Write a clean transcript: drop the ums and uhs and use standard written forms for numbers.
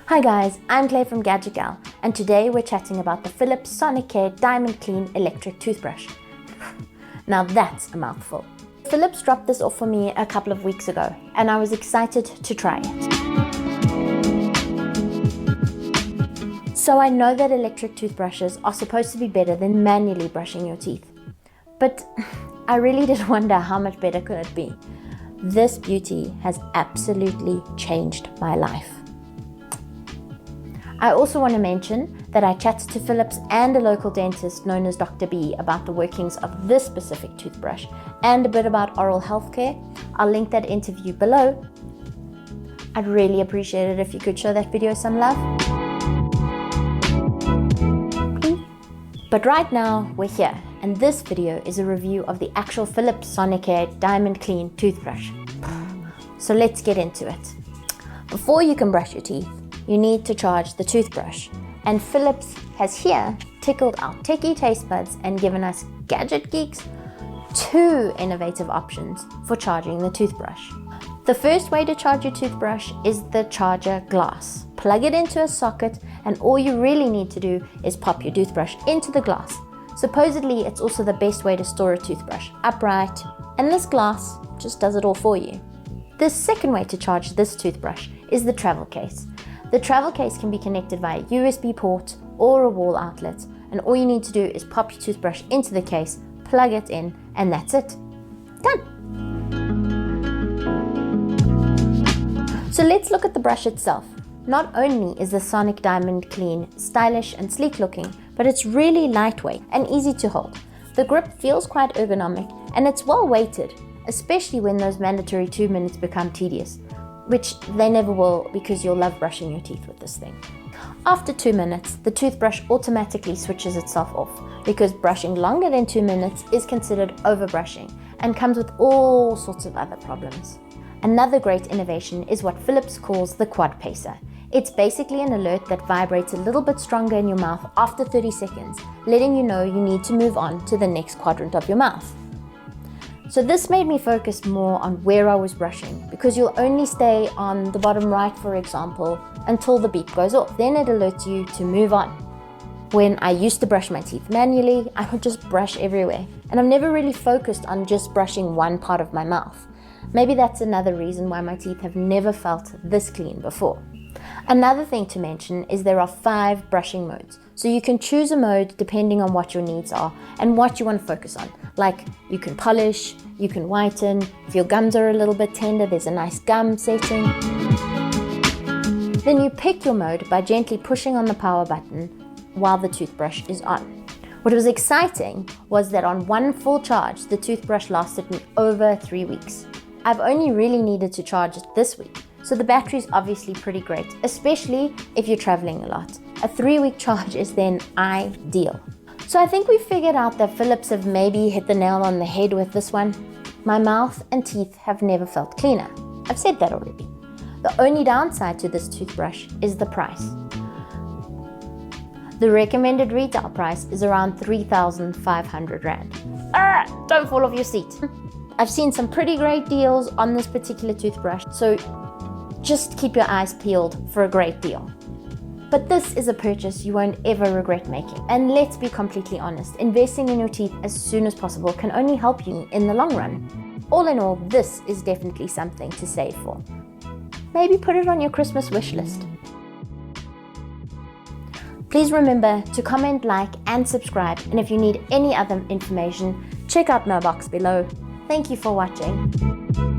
Hi guys, I'm Claire from Gadget Gal, and today we're chatting about the Philips Sonicare DiamondClean electric toothbrush. Now that's a mouthful. Philips dropped this off for me a couple of weeks ago, and I was excited to try it. So I know that electric toothbrushes are supposed to be better than manually brushing your teeth. But I really did wonder how much better could it be. This beauty has absolutely changed my life. I also want to mention that I chatted to Philips and a local dentist known as Dr. B about the workings of this specific toothbrush and a bit about oral health care. I'll link that interview below. I'd really appreciate it if you could show that video some love. Please. But right now we're here, and this video is a review of the actual Philips Sonicare DiamondClean toothbrush. So let's get into it. Before you can brush your teeth, you need to charge the toothbrush, and Philips has here tickled our techie taste buds and given us gadget geeks two innovative options for charging the toothbrush. The first way to charge your toothbrush is the charger glass. Plug it into a socket, and all you really need to do is pop your toothbrush into the glass. Supposedly it's also the best way to store a toothbrush upright, and this glass just does it all for you. The second way to charge this toothbrush is the travel case. The travel case can be connected via USB port or a wall outlet, and all you need to do is pop your toothbrush into the case, plug it in, and that's it. Done! So let's look at the brush itself. Not only is the Sonic DiamondClean stylish and sleek looking, but it's really lightweight and easy to hold. The grip feels quite ergonomic, and it's well weighted, especially when those mandatory 2 minutes become tedious, which they never will because you'll love brushing your teeth with this thing. After 2 minutes, the toothbrush automatically switches itself off because brushing longer than 2 minutes is considered overbrushing and comes with all sorts of other problems. Another great innovation is what Philips calls the quad pacer. It's basically an alert that vibrates a little bit stronger in your mouth after 30 seconds, letting you know you need to move on to the next quadrant of your mouth. So this made me focus more on where I was brushing, because you'll only stay on the bottom right, for example, until the beep goes off. Then it alerts you to move on. When I used to brush my teeth manually, I would just brush everywhere, and I've never really focused on just brushing one part of my mouth. Maybe that's another reason why my teeth have never felt this clean before. Another thing to mention is there are 5 brushing modes. So you can choose a mode depending on what your needs are and what you want to focus on. Like you can polish, you can whiten, if your gums are a little bit tender, there's a nice gum setting. Then you pick your mode by gently pushing on the power button while the toothbrush is on. What was exciting was that on one full charge, the toothbrush lasted me over 3 weeks. I've only really needed to charge it this week, so the battery's obviously pretty great, especially if you're traveling a lot. A 3-week charge is then ideal. So I think we figured out that Philips have maybe hit the nail on the head with this one. My mouth and teeth have never felt cleaner. I've said that already. The only downside to this toothbrush is the price. The recommended retail price is around 3,500 Rand. Don't fall off your seat. I've seen some pretty great deals on this particular toothbrush, so just keep your eyes peeled for a great deal. But this is a purchase you won't ever regret making. And let's be completely honest, investing in your teeth as soon as possible can only help you in the long run. All in all, this is definitely something to save for. Maybe put it on your Christmas wish list. Please remember to comment, like, and subscribe. And if you need any other information, check out my box below. Thank you for watching.